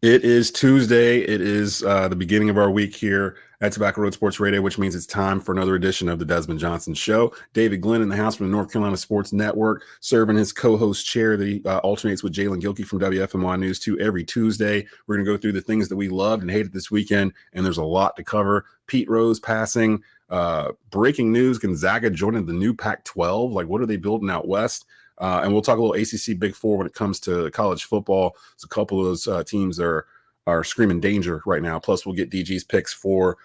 It is Tuesday. It is the beginning of our week here at Tobacco Road Sports Radio, which means it's time for another edition of the Desmond Johnson Show. David Glenn in the house from the North Carolina Sports Network, serving his co-host chair that he alternates with Jalen Gilkey from WFMY News 2 every Tuesday. We're going to go through the things that we loved and hated this weekend, and there's a lot to cover. Pete Rose passing, breaking news, Gonzaga joining the new Pac-12. Like, what are they building out west? And we'll talk a little ACC Big Four when it comes to college football. So a couple of those teams are screaming danger right now. Plus, we'll get DG's picks for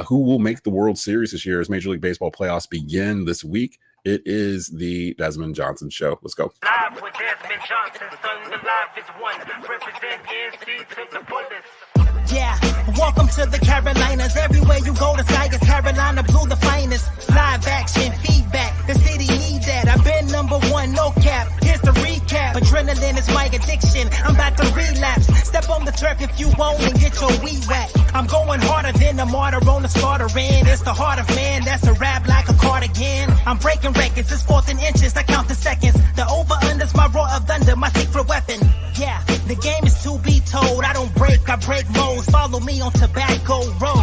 who will make the World Series this year as Major League Baseball playoffs begin this week. It is the Desmond Johnson Show. Let's go. Live with Desmond Johnson, son, the live is one. Represent NC to the fullest. Yeah, welcome to the Carolinas. Everywhere you go, the sky is Carolina blue, the finest. Live action, feedback, the city needs that. I've been #1, no cap. Here's the recap. Adrenaline is my addiction. I'm about to relapse. Step on the turf if you won't and get your weed whacked. I'm going harder than a martyr on the starter end. It's the heart of man, that's a rap like a cardigan. I'm breaking records, it's 4th and inches. I count the seconds. The over-under's my roar of thunder, my secret weapon. Yeah, the game is to be told. I don't break, I break modes. Follow me on Tobacco Road.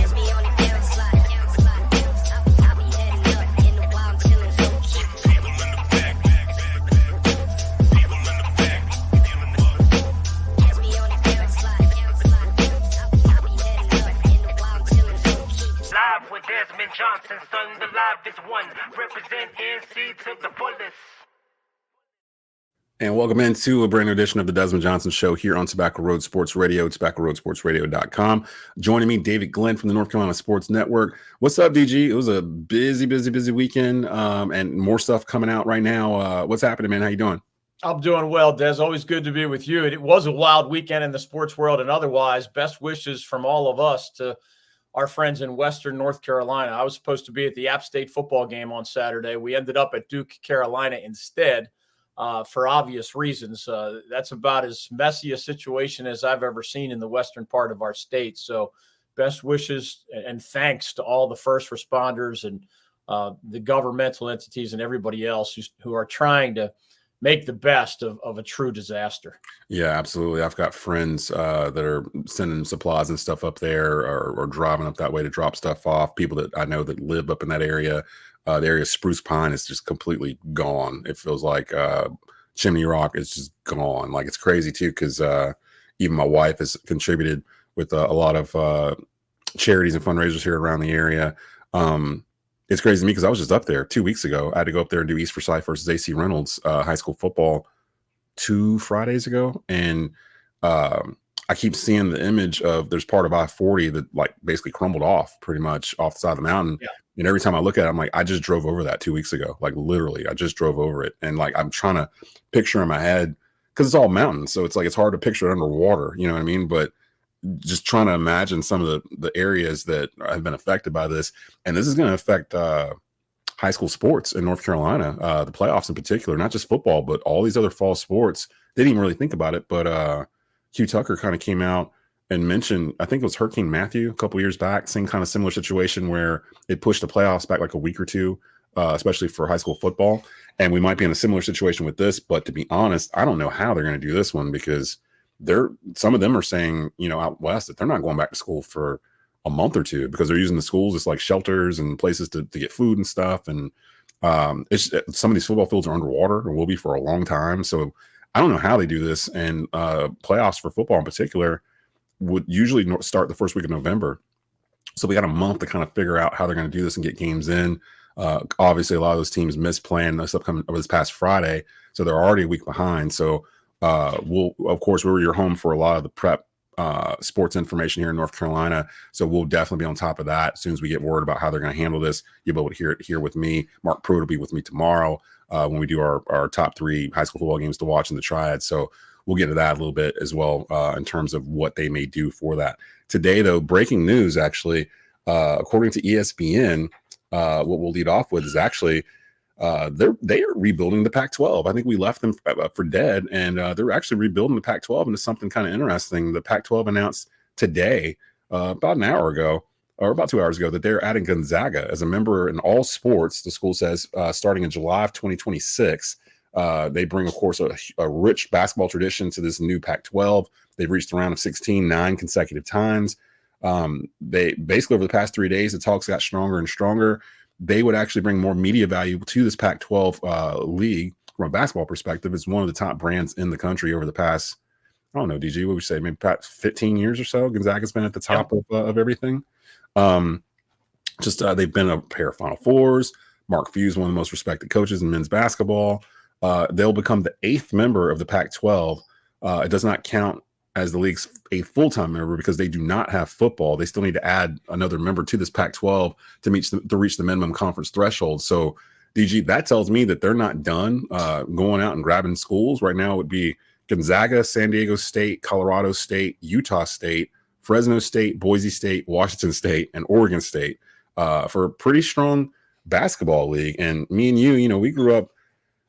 Live with Desmond Johnson, son, the live is one. Represent NC to the fullest. And welcome into a brand new edition of the Desmond Johnson Show here on Tobacco Road Sports Radio, tobaccoroadsportsradio.com. Joining me, David Glenn from the North Carolina Sports Network. What's up, DG? It was a busy weekend, and more stuff coming out right now. What's happening, man? How you doing? I'm doing well, Des. Always good to be with you. It was a wild weekend in the sports world and otherwise. Best wishes from all of us to our friends in Western North Carolina. I was supposed to be at the App State football game on Saturday. We ended up at Duke, Carolina instead. For obvious reasons. That's about as messy a situation as I've ever seen in the western part of our state. So best wishes and thanks to all the first responders and the governmental entities and everybody else who are trying to make the best of a true disaster. Yeah, absolutely. I've got friends that are sending supplies and stuff up there or driving up that way to drop stuff off. People that I know that live up in that area. The area of Spruce Pine is just completely gone. It feels like Chimney Rock is just gone. Like, it's crazy too, because even my wife has contributed with a lot of charities and fundraisers here around the area. It's crazy to me because I was just up there 2 weeks ago. I had to go up there and do East Forsyth versus AC Reynolds high school football 2 Fridays ago, and I keep seeing the image of there's part of I-40 that like basically crumbled off pretty much off the side of the mountain. Yeah. And every time I look at it, I'm like, I just drove over that 2 weeks ago. Like, literally, I just drove over it. And like, I'm trying to picture in my head, because it's all mountains. So it's like, it's hard to picture it underwater. You know what I mean? But just trying to imagine some of the areas that have been affected by this. And this is going to affect high school sports in North Carolina, the playoffs in particular, not just football, but all these other fall sports. They didn't even really think about it. But Hugh Tucker kind of came out and mentioned, I think it was Hurricane Matthew a couple years back, same kind of similar situation where it pushed the playoffs back like a week or two, especially for high school football. And we might be in a similar situation with this, but to be honest, I don't know how they're going to do this one, because some of them are saying, out west, that they're not going back to school for a month or two because they're using the schools as like shelters and places to get food and stuff. And some of these football fields are underwater or will be for a long time. So I don't know how they do this. And playoffs for football in particular would usually start the first week of November. So we got a month to kind of figure out how they're going to do this and get games in. Obviously, a lot of those teams misplan this past Friday, so they're already a week behind. So we're your home for a lot of the prep sports information here in North Carolina. So we'll definitely be on top of that as soon as we get word about how they're going to handle this. You'll be able to hear it here with me. Mark Pruitt will be with me tomorrow when we do our top 3 high school football games to watch in the Triad. So we'll get to that a little bit as well in terms of what they may do for that. Today, though, breaking news, actually, according to ESPN, what we'll lead off with is actually they are rebuilding the Pac-12. I think we left them for dead, and they're actually rebuilding the Pac-12 into something kind of interesting. The Pac-12 announced today, about an hour ago, or about 2 hours ago, that they're adding Gonzaga as a member in all sports, the school says, starting in July of 2026. They bring, of course, a rich basketball tradition to this new Pac-12. They've reached the round of 16 9 consecutive times. They basically, over the past 3 days, the talks got stronger and stronger. They would actually bring more media value to this Pac-12 league from a basketball perspective. It's one of the top brands in the country over the past, I don't know, DG, what would you say, maybe 15 years or so? Gonzaga's been at the top of everything. They've been a pair of Final Fours. Mark Few is one of the most respected coaches in men's basketball. They'll become the 8th member of the Pac-12. It does not count as the league's 8th full-time member because they do not have football. They still need to add another member to this Pac-12 to reach the minimum conference threshold. So, DG, that tells me that they're not done going out and grabbing schools. Right now it would be Gonzaga, San Diego State, Colorado State, Utah State, Fresno State, Boise State, Washington State, and Oregon State for a pretty strong basketball league. And me and you, we grew up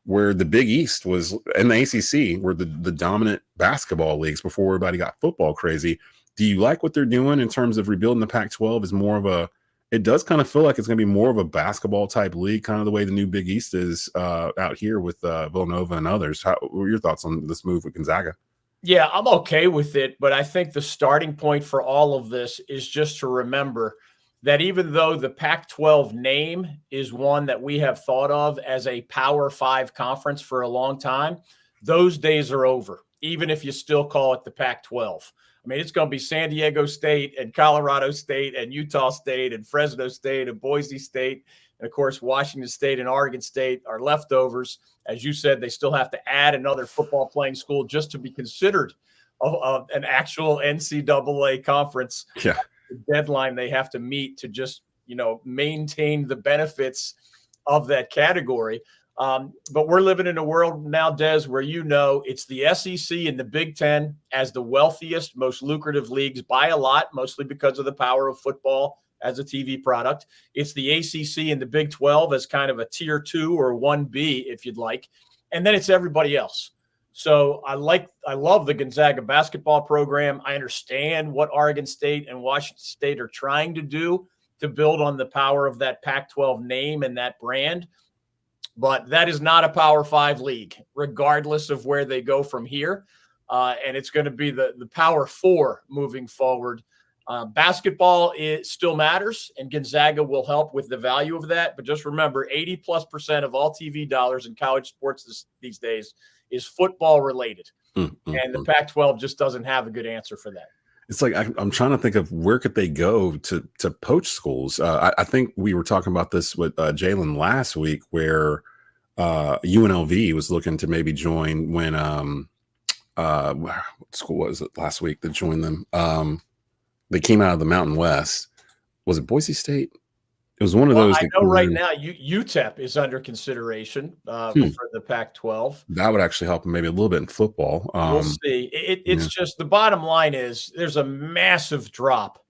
where the Big East was, and the ACC were the dominant basketball leagues before everybody got football crazy. Do you like what they're doing in terms of rebuilding the Pac-12 as more of it does kind of feel like it's going to be more of a basketball type league, kind of the way the new Big East is out here with Villanova and others. What are your thoughts on this move with Gonzaga? Yeah, I'm okay with it, but I think the starting point for all of this is just to remember that even though the Pac-12 name is one that we have thought of as a Power 5 conference for a long time, those days are over, even if you still call it the Pac-12. I mean, it's going to be San Diego State and Colorado State and Utah State and Fresno State and Boise State. And, of course, Washington State and Oregon State are leftovers. As you said, they still have to add another football playing school just to be considered an actual NCAA conference. Yeah. The deadline they have to meet to just, maintain the benefits of that category. But we're living in a world now, Des, where it's the SEC and the Big Ten as the wealthiest, most lucrative leagues by a lot, mostly because of the power of football as a TV product. It's the ACC and the Big 12 as kind of a tier 2 or 1B, if you'd like. And then it's everybody else. So I love the Gonzaga basketball program. I understand what Oregon State and Washington State are trying to do to build on the power of that Pac-12 name and that brand. But that is not a Power 5 league, regardless of where they go from here. And it's going to be the Power 4 moving forward. Basketball still matters, and Gonzaga will help with the value of that. But just remember, 80+% of all TV dollars in college sports these days is football related. And the Pac-12 just doesn't have a good answer for that. It's like I'm trying to think of where could they go to poach schools. I think we were talking about this with Jalen last week, where UNLV was looking to maybe join when what school was it last week that joined them? They came out of the Mountain West. Was it Boise State? It was one of those. I know right now UTEP is under consideration for the Pac-12. That would actually help them maybe a little bit in football. We'll see. It's just the bottom line is there's a massive drop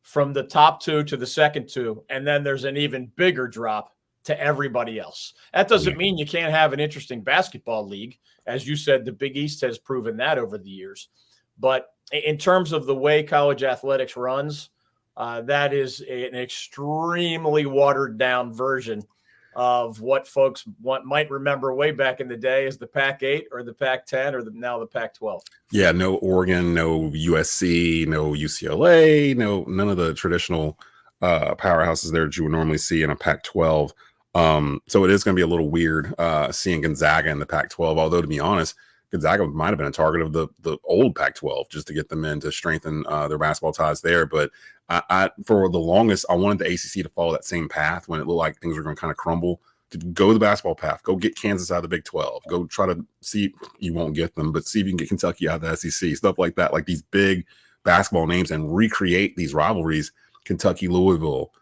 from the top 2 to the second 2, and then there's an even bigger drop to everybody else. That doesn't mean you can't have an interesting basketball league. As you said, the Big East has proven that over the years. But in terms of the way college athletics runs, that is an extremely watered down version of what folks might remember way back in the day as the Pac-8 or the Pac-10 or now the Pac-12. Yeah, no Oregon, no USC, no UCLA, none of the traditional powerhouses there that you would normally see in a Pac-12. So it is going to be a little weird seeing Gonzaga in the Pac-12, although to be honest, Gonzaga might have been a target of the old Pac-12 just to get them in to strengthen their basketball ties there. But I for the longest, I wanted the ACC to follow that same path when it looked like things were going to kind of crumble, to go the basketball path, go get Kansas out of the Big 12, go try to see, you won't get them, but see if you can get Kentucky out of the SEC, stuff like that, like these big basketball names, and recreate these rivalries, Kentucky, Louisville,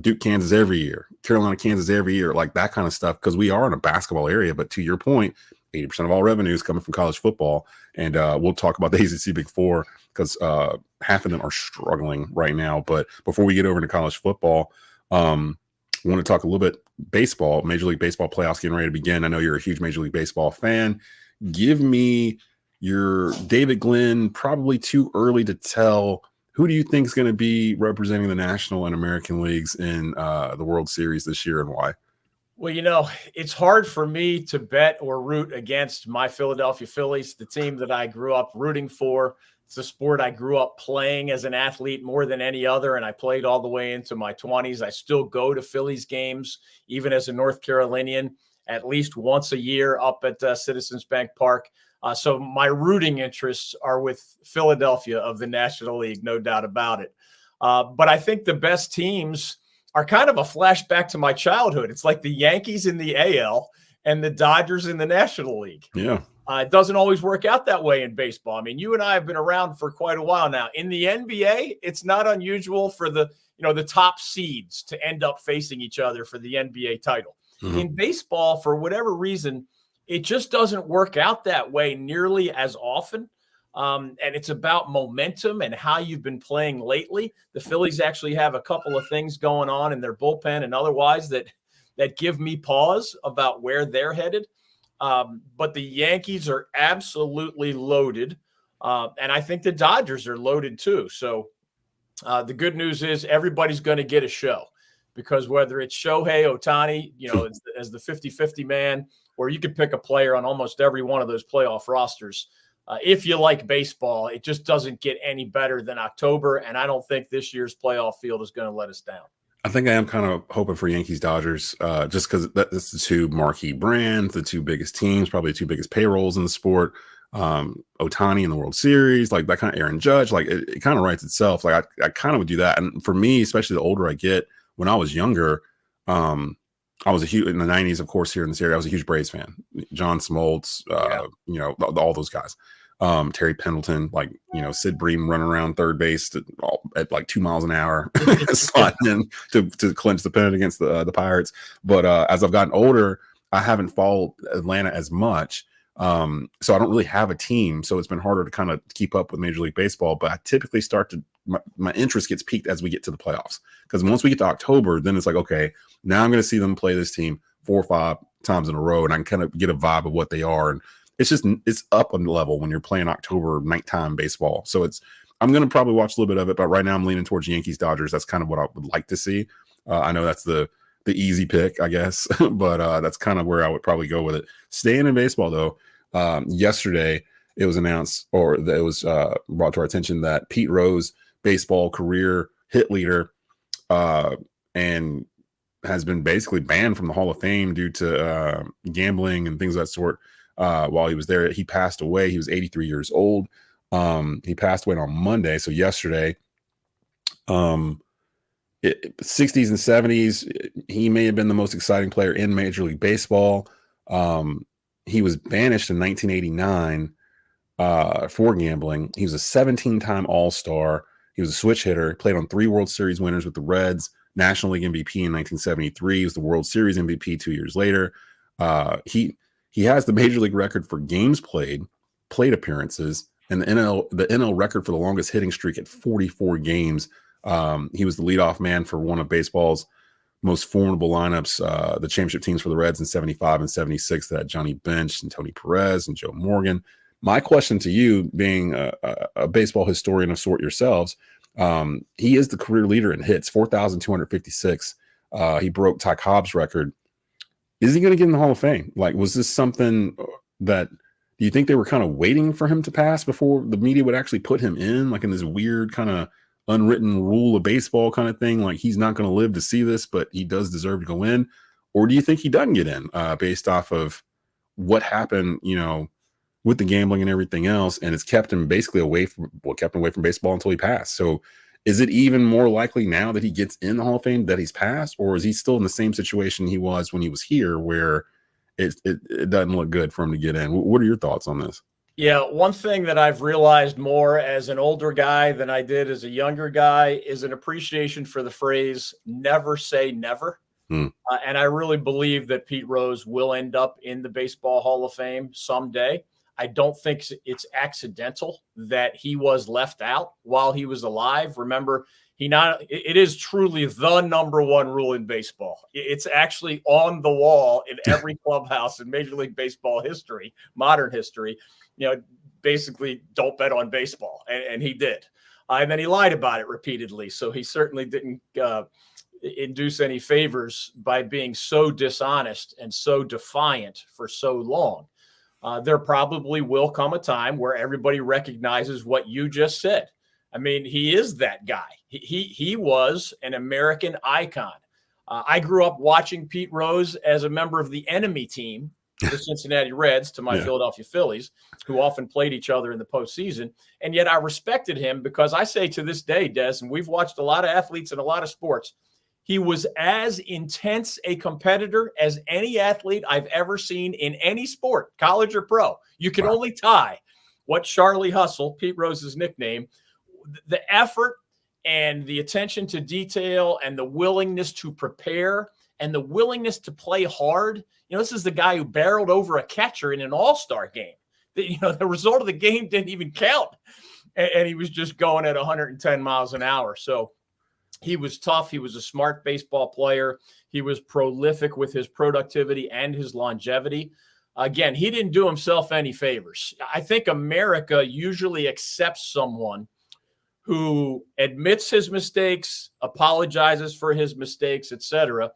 Duke, Kansas every year, Carolina, Kansas every year, like that kind of stuff, because we are in a basketball area. But to your point, 80% of all revenue is coming from college football. And we'll talk about the ACC Big Four because half of them are struggling right now. But before we get over to college football, I want to talk a little bit baseball. Major League Baseball playoffs getting ready to begin. I know you're a huge Major League Baseball fan. Give me your David Glenn, probably too early to tell. Who do you think is going to be representing the National and American Leagues in the World Series this year, and why? Well, it's hard for me to bet or root against my Philadelphia Phillies, the team that I grew up rooting for. It's a sport I grew up playing as an athlete more than any other, and I played all the way into my 20s. I still go to Phillies games, even as a North Carolinian, at least once a year up at Citizens Bank Park. So my rooting interests are with Philadelphia of the National League, no doubt about it. But I think the best teams are kind of a flashback to my childhood. It's like the Yankees in the AL and the Dodgers in the National League. Yeah. It doesn't always work out that way in baseball. I mean, you and I have been around for quite a while now. In the NBA, it's not unusual for the top seeds to end up facing each other for the NBA title. Mm-hmm. In baseball, for whatever reason, it just doesn't work out that way nearly as often. And it's about momentum and how you've been playing lately. The Phillies actually have a couple of things going on in their bullpen and otherwise that give me pause about where they're headed. But the Yankees are absolutely loaded. And I think the Dodgers are loaded too. So the good news is everybody's going to get a show, because whether it's Shohei Ohtani, as the 50-50 man, or you could pick a player on almost every one of those playoff rosters. If you like baseball, it just doesn't get any better than October. And I don't think this year's playoff field is going to let us down. I think I am kind of hoping for Yankees Dodgers, just because that's the two marquee brands, the two biggest teams, probably the two biggest payrolls in the sport. Ohtani in the World Series, like that kind of Aaron Judge, like it kind of writes itself. Like I kind of would do that. And for me, especially the older I get, when I was younger, I was in the 90s, of course, here in this area, I was a huge Braves fan. John Smoltz, all those guys. Terry Pendleton, Sid Bream running around third base at like 2 miles an hour, sliding in to clinch the pennant against the Pirates. But as I've gotten older, I haven't followed Atlanta as much. So I don't really have a team. So it's been harder to kind of keep up with Major League Baseball. But I typically my interest gets peaked as we get to the playoffs. Because once we get to October, then it's like, okay, now I'm going to see them play this team 4 or 5 times in a row. And I can kind of get a vibe of what they are. And it's up a level when you're playing October nighttime baseball. So I'm going to probably watch a little bit of it, but right now I'm leaning towards Yankees Dodgers. That's kind of what I would like to see. I know that's the easy pick, I guess, but that's kind of where I would probably go with it. Staying in baseball though, yesterday it was announced, or it was brought to our attention, that Pete Rose, baseball career hit leader, and has been basically banned from the Hall of Fame due to gambling and things of that sort. While he was there, he passed away. He was 83 years old. He passed away on Monday. So yesterday, 60s and 70s, he may have been the most exciting player in Major League Baseball. He was banished in 1989 for gambling. He was a 17-time All-Star. He was a switch hitter. Played on 3 World Series winners with the Reds. National League MVP in 1973. He was the World Series MVP 2 years later. He has the Major League record for games played, plate appearances, and the NL record for the longest hitting streak at 44 games. He was the leadoff man for one of baseball's most formidable lineups, the championship teams for the Reds in 75 and 76, that had Johnny Bench and Tony Perez and Joe Morgan. My question to you, being a baseball historian of sort yourselves, he is the career leader in hits, 4,256. He broke Ty Cobb's record. Is he going to get in the Hall of Fame? Like, was this something that, do you think they were kind of waiting for him to pass before the media would actually put him in, like in this weird kind of unwritten rule of baseball kind of thing? Like, he's not going to live to see this, but he does deserve to go in. Or do you think he doesn't get in based off of what happened, with the gambling and everything else? And it's kept him basically away from baseball until he passed. So is it even more likely now that he gets in the Hall of Fame that he's passed, or is he still in the same situation he was when he was here, where it doesn't look good for him to get in? What are your thoughts on this? Yeah, one thing that I've realized more as an older guy than I did as a younger guy is an appreciation for the phrase "never say never." And I really believe that Pete Rose will end up in the Baseball Hall of Fame someday. I don't think it's accidental that he was left out while he was alive. Remember, it is truly the number one rule in baseball. It's actually on the wall in every clubhouse in Major League Baseball history, modern history. Basically don't bet on baseball. And he did. And then he lied about it repeatedly. So he certainly didn't induce any favors by being so dishonest and so defiant for so long. There probably will come a time where everybody recognizes what you just said. I mean, he is that guy. He was an American icon. I grew up watching Pete Rose as a member of the enemy team, the Cincinnati Reds, to my Philadelphia Phillies, who often played each other in the postseason. And yet I respected him because I say to this day, Des, and we've watched a lot of athletes in a lot of sports, he was as intense a competitor as any athlete I've ever seen in any sport, college or pro. You can only tie what Charlie Hustle, Pete Rose's nickname, the effort and the attention to detail and the willingness to prepare and the willingness to play hard. You know, this is the guy who barreled over a catcher in an all-star game. The result of the game didn't even count. And he was just going at 110 miles an hour. So he was tough. He was a smart baseball player. He was prolific with his productivity and his longevity. Again, he didn't do himself any favors. I think America usually accepts someone who admits his mistakes, apologizes for his mistakes, etc.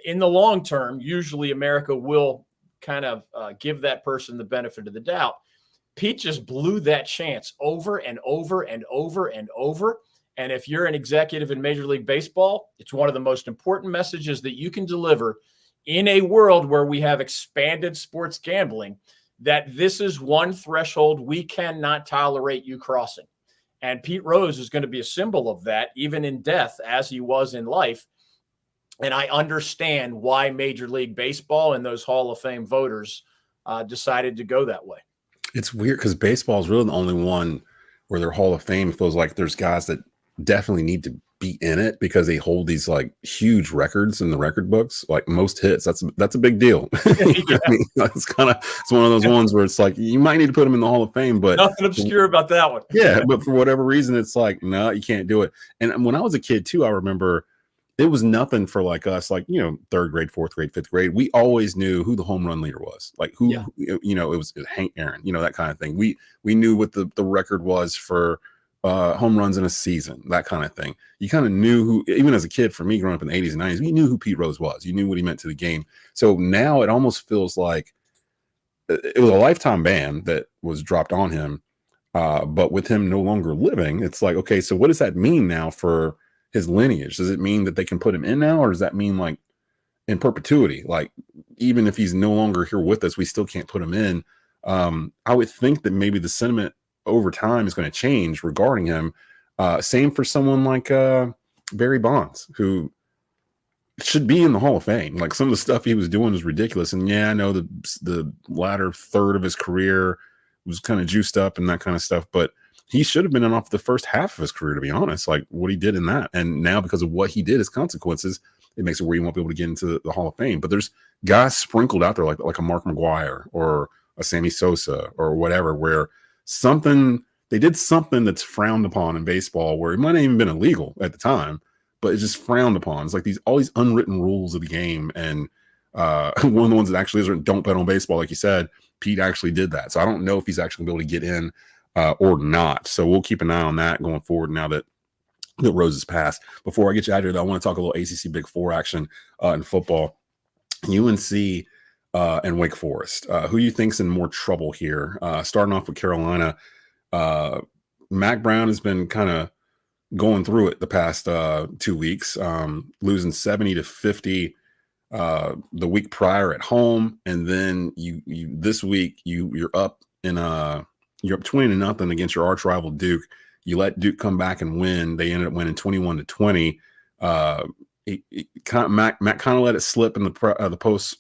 In the long term, usually America will kind of give that person the benefit of the doubt. Pete just blew that chance over and over and over and over. And if you're an executive in Major League Baseball, it's one of the most important messages that you can deliver in a world where we have expanded sports gambling, that this is one threshold we cannot tolerate you crossing. And Pete Rose is going to be a symbol of that, even in death, as he was in life. And I understand why Major League Baseball and those Hall of Fame voters decided to go that way. It's weird because baseball is really the only one where their Hall of Fame feels like there's guys that definitely need to be in it because they hold these like huge records in the record books, like most hits. That's a big deal. You know what I mean? It's one of those ones where it's like you might need to put them in the Hall of Fame, but nothing obscure about that one. Yeah, but for whatever reason, it's like no, you can't do it. And when I was a kid too, I remember it was nothing for like us, like, you know, third grade, fourth grade, fifth grade. We always knew who the home run leader was, like who, you know, it was Hank Aaron, you know, that kind of thing. We knew what the record was for home runs in a season, that kind of thing. You kind of knew who, even as a kid, for me growing up in the 80s and 90s, we knew who Pete Rose was. You knew what he meant to the game. So now it almost feels like it was a lifetime ban that was dropped on him. But with him no longer living, it's like, okay, so what does that mean now for his lineage? Does it mean that they can put him in now, or does that mean like in perpetuity? Like even if he's no longer here with us, we still can't put him in. I would think that maybe the sentiment over time is going to change regarding him. Same for someone like Barry Bonds, who should be in the Hall of Fame. Like some of the stuff he was doing was ridiculous. And yeah, I know the latter third of his career was kind of juiced up and that kind of stuff, but he should have been in off the first half of his career, to be honest, like what he did in that. And now because of what he did, his consequences, it makes it where you won't be able to get into the Hall of Fame. But there's guys sprinkled out there like a Mark McGwire or a Sammy Sosa or whatever, where they did something that's frowned upon in baseball, where it might not even been illegal at the time, but it's just frowned upon. It's like all these unwritten rules of the game. And one of the ones that actually is don't bet on baseball, like you said, Pete actually did that. So I don't know if he's actually going to be able to get in or not. So we'll keep an eye on that going forward now that Rose has passed. Before I get you out of here, though, I want to talk a little ACC Big Four action in football. UNC and Wake Forest. Who you think's in more trouble here? Starting off with Carolina, Mack Brown has been kind of going through it the past 2 weeks, losing 70-50 the week prior at home, and then you this week you're up in you're up 20-0 against your arch rival Duke. You let Duke come back and win. They ended up winning 21-20. Mack kind of let it slip in the post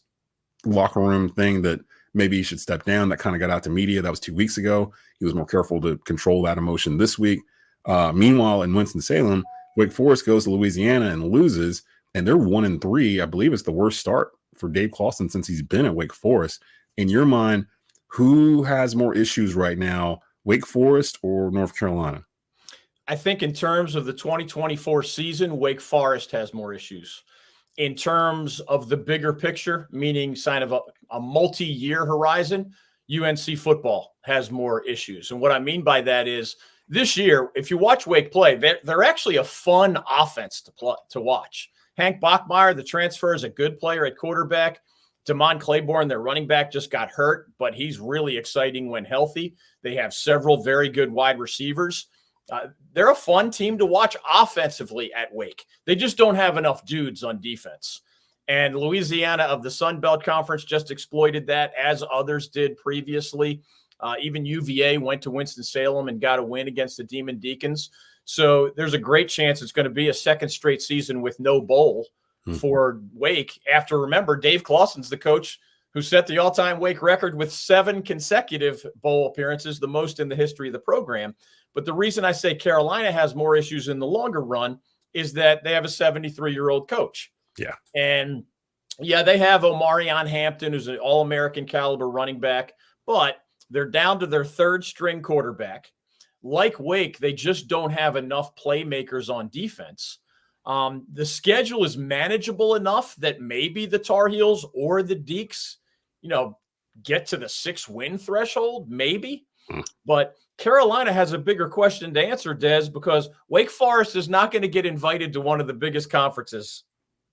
locker room thing that maybe he should step down. That kind of got out to media. That was 2 weeks ago. He was more careful to control that emotion this week. Meanwhile, in Winston-Salem, Wake Forest goes to Louisiana and loses, and they're 1-3. I believe it's the worst start for Dave Clawson since he's been at Wake Forest. In your mind, who has more issues right now, Wake Forest or North Carolina? I think in terms of the 2024 season, Wake Forest has more issues. In terms of the bigger picture, meaning sign of a multi-year horizon, UNC football has more issues. And what I mean by that is this year, if you watch Wake play, they're actually a fun offense to watch. Hank Bachmeier, the transfer, is a good player at quarterback. Damon Claiborne, their running back, just got hurt, but he's really exciting when healthy. They have several very good wide receivers. They're a fun team to watch offensively at Wake. They just don't have enough dudes on defense. And Louisiana of the Sun Belt Conference just exploited that, as others did previously. Even UVA went to Winston-Salem and got a win against the Demon Deacons. So there's a great chance it's going to be a second straight season with no bowl for Wake. After, remember, Dave Clawson's the coach who set the all-time Wake record with 7 consecutive bowl appearances, the most in the history of the program. But the reason I say Carolina has more issues in the longer run is that they have a 73-year-old coach. Yeah. And, yeah, they have Omarion Hampton, who's an all-American caliber running back, but they're down to their third-string quarterback. Like Wake, they just don't have enough playmakers on defense. The schedule is manageable enough that maybe the Tar Heels or the Deacs, get to the 6-win threshold, maybe. But Carolina has a bigger question to answer, Des, because Wake Forest is not going to get invited to one of the biggest conferences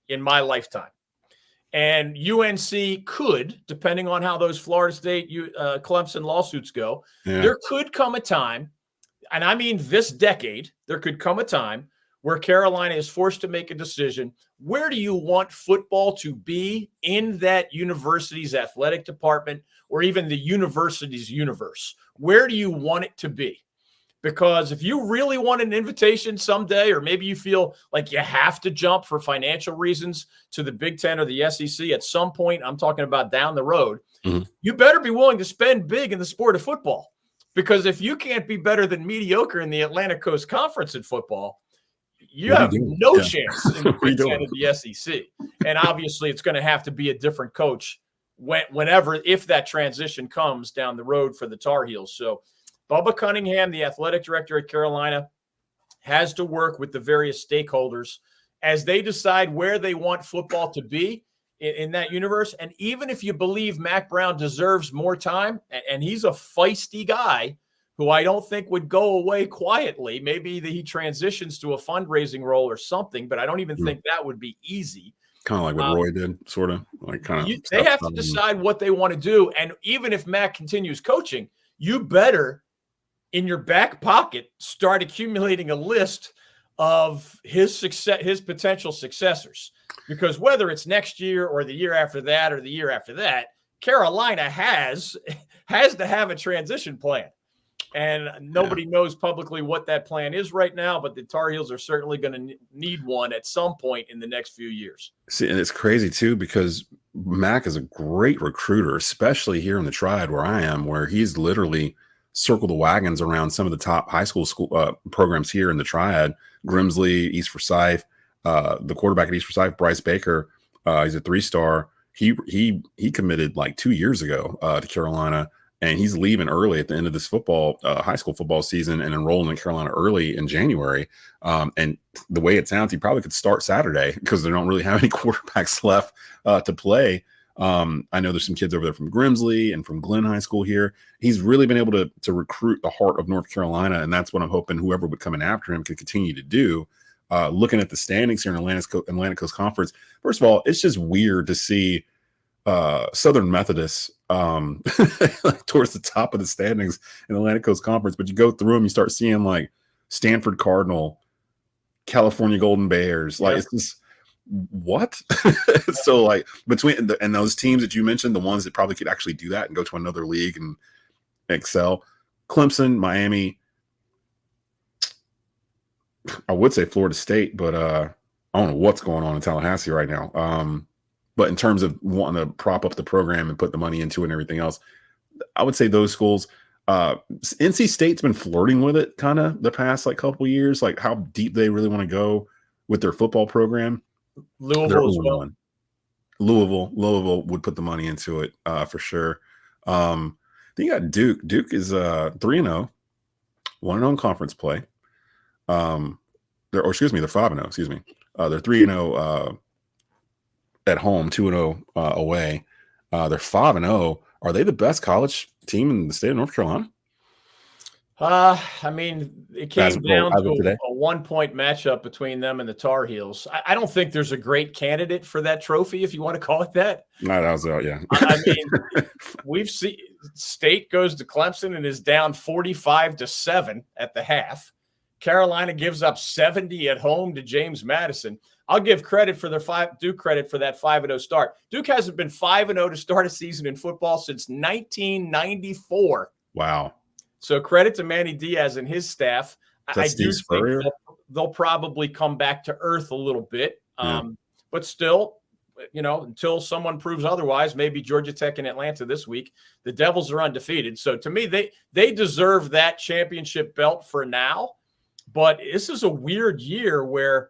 in my lifetime. And UNC could, depending on how those Florida State, Clemson lawsuits go, there could come a time, and I mean this decade, there could come a time where Carolina is forced to make a decision. Where do you want football to be in that university's athletic department or even the university's universe? Where do you want it to be? Because if you really want an invitation someday, or maybe you feel like you have to jump for financial reasons to the Big Ten or the SEC at some point, I'm talking about down the road, you better be willing to spend big in the sport of football. Because if you can't be better than mediocre in the Atlantic Coast Conference in football, you have no chance in the Big Ten or the SEC. And obviously it's going to have to be a different coach if that transition comes down the road for the Tar Heels. So Bubba Cunningham, the athletic director at Carolina, has to work with the various stakeholders as they decide where they want football to be in that universe. And even if you believe Mack Brown deserves more time, and he's a feisty guy who I don't think would go away quietly, maybe he transitions to a fundraising role or something, but I don't even think that would be easy. Kind of like what Roy did, sort of. They have to decide what they want to do. And even if Mack continues coaching, you better, in your back pocket, start accumulating a list of his potential successors. Because whether it's next year or the year after that or the year after that, Carolina has to have a transition plan. And nobody knows publicly what that plan is right now, but the Tar Heels are certainly going to need one at some point in the next few years. See, and it's crazy, too, because Mack is a great recruiter, especially here in the Triad where I am, where he's literally circled the wagons around some of the top high school programs here in the Triad. Grimsley, East Forsyth, the quarterback at East Forsyth, Bryce Baker, he's a 3-star. He committed like 2 years ago to Carolina. And he's leaving early at the end of this high school football season and enrolling in Carolina early in January. And the way it sounds, he probably could start Saturday because they don't really have any quarterbacks left to play. I know there's some kids over there from Grimsley and from Glenn High School here. He's really been able to recruit the heart of North Carolina, and that's what I'm hoping whoever would come in after him could continue to do. Looking at the standings here in Atlantic Coast Conference, first of all, it's just weird to see Southern Methodist like towards the top of the standings in Atlantic Coast Conference, but you go through them, you start seeing like Stanford Cardinal, California Golden Bears, like it's just what? So like between and those teams that you mentioned, the ones that probably could actually do that and go to another league and excel, Clemson, Miami, I would say Florida State, but I don't know what's going on in Tallahassee right now. But in terms of wanting to prop up the program and put the money into it and everything else, I would say those schools. NC State's been flirting with it kind of the past like couple of years, like how deep they really want to go with their football program. Louisville as well. Louisville would put the money into it for sure. Then you got Duke. Duke is 3-0, 1-0 in conference play. They're 5-0. Excuse me. They're 3-0 at home, 2-0 away. They're 5-0. Are they the best college team in the state of North Carolina? I mean, it came down as to of today. a 1-point matchup between them and the Tar Heels. I don't think there's a great candidate for that trophy, if you want to call it that. No, that was yeah. I mean, we've seen State goes to Clemson and is down 45-7 at the half. Carolina gives up 70 at home to James Madison. I'll give credit for Duke credit for that 5-0 start. Duke hasn't been 5-0 to start a season in football since 1994. Wow. So credit to Manny Diaz and his staff. I do think they'll probably come back to earth a little bit. But still, until someone proves otherwise, maybe Georgia Tech and Atlanta this week, the Devils are undefeated. So to me, they deserve that championship belt for now. But this is a weird year where,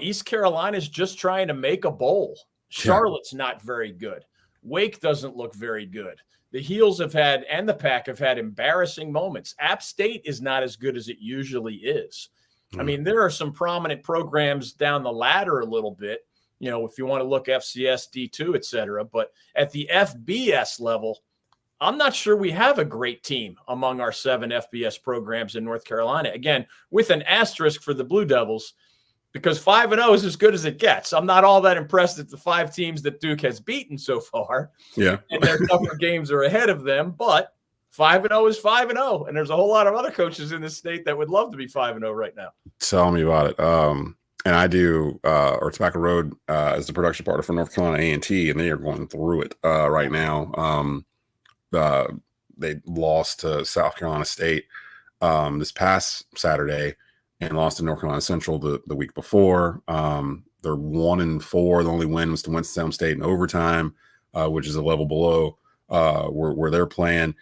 East Carolina's just trying to make a bowl. Charlotte's not very good. Wake doesn't look very good. The Heels and the Pack have had embarrassing moments. App State is not as good as it usually is. I mean, there are some prominent programs down the ladder a little bit, if you want to look FCS, D2, et cetera. But at the FBS level, I'm not sure we have a great team among our 7 FBS programs in North Carolina. Again, with an asterisk for the Blue Devils, because 5-0 is as good as it gets. I'm not all that impressed at the 5 teams that Duke has beaten so far. Yeah. And their tougher games are ahead of them, but 5-0 is 5-0. And there's a whole lot of other coaches in this state that would love to be 5-0 right now. Tell me about it. And I do, or Tobacco Road as the production partner for North Carolina A&T, and they are going through it right now. They lost to South Carolina State this past Saturday, and lost to North Carolina Central the week before. They're 1-4. The only win was to Winston Salem State in overtime, which is a level below where they're playing.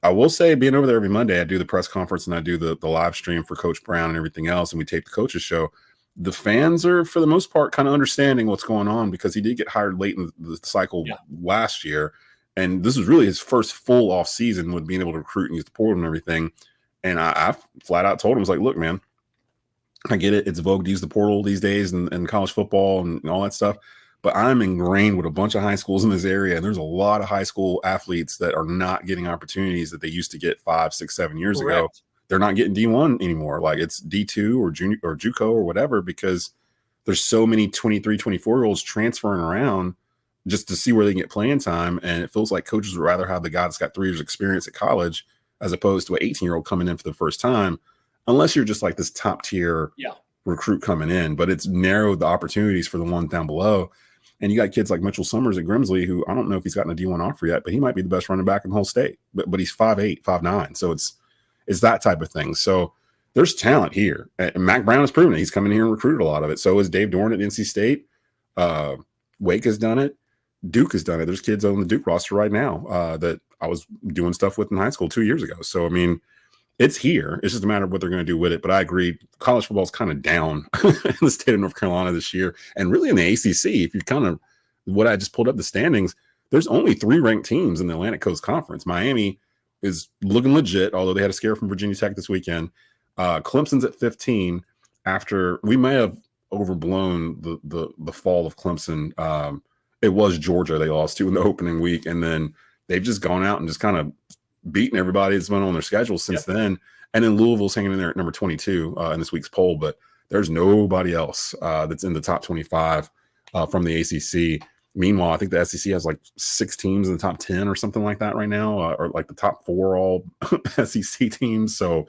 I will say, being over there every Monday, I do the press conference and I do the live stream for Coach Brown and everything else, and we tape the coaches show. The fans are, for the most part, kind of understanding what's going on because he did get hired late in the cycle last year. And this was really his first full off season with being able to recruit and use the portal and everything. And I flat out told him, I was like, look, man, I get it. It's vogue to use the portal these days and college football and all that stuff. But I'm ingrained with a bunch of high schools in this area. And there's a lot of high school athletes that are not getting opportunities that they used to get 5, 6, 7 years ago. They're not getting D1 anymore. Like it's D2 or junior or JUCO or whatever, because there's so many 23, 24-year-olds transferring around just to see where they can get playing time. And it feels like coaches would rather have the guy that's got 3 years experience at college as opposed to an 18-year-old coming in for the first time, unless you're just like this top tier recruit coming in. But it's narrowed the opportunities for the ones down below. And you got kids like Mitchell Summers at Grimsley, who I don't know if he's gotten a D1 offer yet, but he might be the best running back in the whole state. But he's 5'8", 5'9". So it's that type of thing. So there's talent here. And Mack Brown has proven it. He's coming here and recruited a lot of it. So is Dave Dorn at NC State. Wake has done it. Duke has done it. There's kids on the Duke roster right now that I was doing stuff with in high school 2 years ago. So, I mean, it's here. It's just a matter of what they're going to do with it. But I agree, college football is kind of down in the state of North Carolina this year. And really in the ACC, if you kind of what I just pulled up the standings, there's only 3 ranked teams in the Atlantic Coast Conference. Miami is looking legit, although they had a scare from Virginia Tech this weekend. Clemson's at 15 after we may have overblown the fall of Clemson. It was Georgia they lost to in the opening week, and then they've just gone out and just kind of beaten everybody that's been on their schedule since then. And then Louisville's hanging in there at number 22 in this week's poll, but there's nobody else that's in the top 25 from the ACC. Meanwhile, I think the SEC has like 6 teams in the top 10 or something like that right now, or like the top 4 all SEC teams. So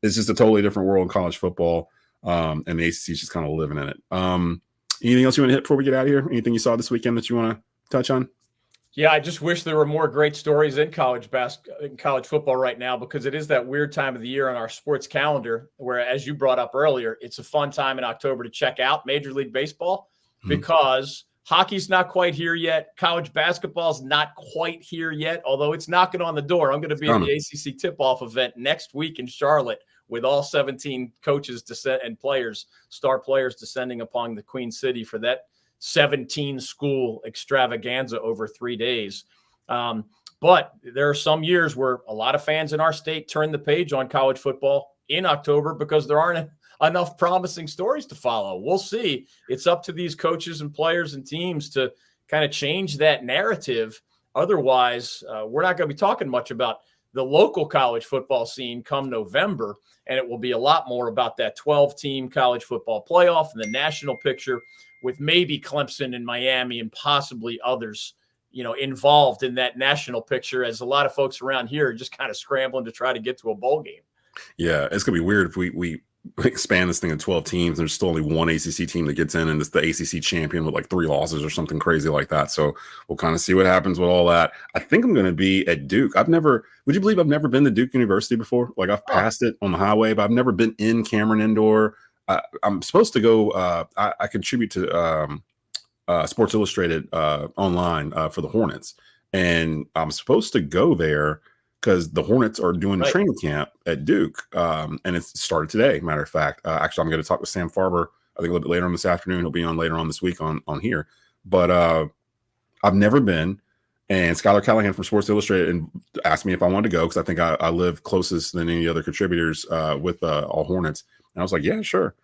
it's just a totally different world in college football, and the ACC is just kind of living in it. Anything else you want to hit before we get out of here? Anything you saw this weekend that you want to touch on? Yeah, I just wish there were more great stories in college football right now, because it is that weird time of the year on our sports calendar where, as you brought up earlier, it's a fun time in October to check out Major League Baseball because hockey's not quite here yet. College basketball's not quite here yet, although it's knocking on the door. I'm going to be at the ACC tip-off event next week in Charlotte with all 17 coaches and players, star players descending upon the Queen City for that 17 school extravaganza over 3 days. But there are some years where a lot of fans in our state turn the page on college football in October because there aren't enough promising stories to follow. We'll see. It's up to these coaches and players and teams to kind of change that narrative. Otherwise, we're not going to be talking much about the local college football scene come November, and it will be a lot more about that 12-team college football playoff and the national picture, with maybe Clemson and Miami and possibly others, involved in that national picture, as a lot of folks around here are just kind of scrambling to try to get to a bowl game. Yeah, it's gonna be weird if we expand this thing to 12 teams. There's still only one ACC team that gets in, and it's the ACC champion with like 3 losses or something crazy like that. So we'll kind of see what happens with all that. I think I'm going to be at Duke. Would you believe I've never been to Duke University before? Like, I've passed it on the highway, but I've never been in Cameron Indoor. I'm supposed to go. I contribute to Sports Illustrated online for the Hornets, and I'm supposed to go there because the Hornets are doing training camp at Duke, and it started today, matter of fact. Actually, I'm going to talk with Sam Farber, I think a little bit later on this afternoon. He'll be on later on this week on here. But I've never been, and Skylar Callahan from Sports Illustrated asked me if I wanted to go, because I think I live closest than any other contributors with all Hornets. And I was like, yeah, sure.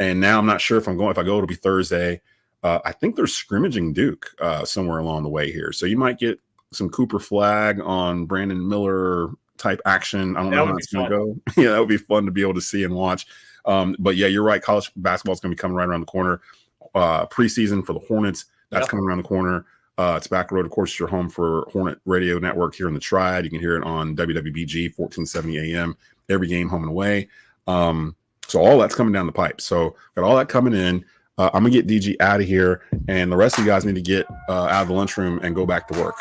And now I'm not sure if I'm going. If I go, it'll be Thursday. I think they're scrimmaging Duke somewhere along the way here. So you might get some Cooper flag on Brandon Miller type action. I don't know how it's going to go. Yeah, that would be fun to be able to see and watch. But yeah, you're right. College basketball is going to be coming right around the corner. Preseason for the Hornets, that's coming around the corner. It's back road. Of course, you're home for Hornet Radio Network here in the Triad. You can hear it on WWBG 1470 AM, every game home and away. So all that's coming down the pipe. So got all that coming in. I'm gonna get DG out of here, and the rest of you guys need to get out of the lunchroom and go back to work.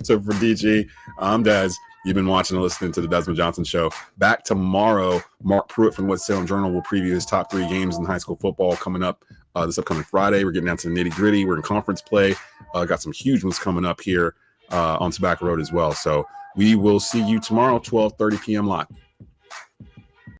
So for DG, I'm Des. You've been watching and listening to the Desmond Johnson Show. Back tomorrow, Mark Pruitt from Winston Salem Journal will preview his top 3 games in high school football coming up this upcoming Friday. We're getting down to the nitty gritty. We're in conference play. Got some huge ones coming up here on Tobacco Road as well. So we will see you tomorrow, 12:30 p.m. live.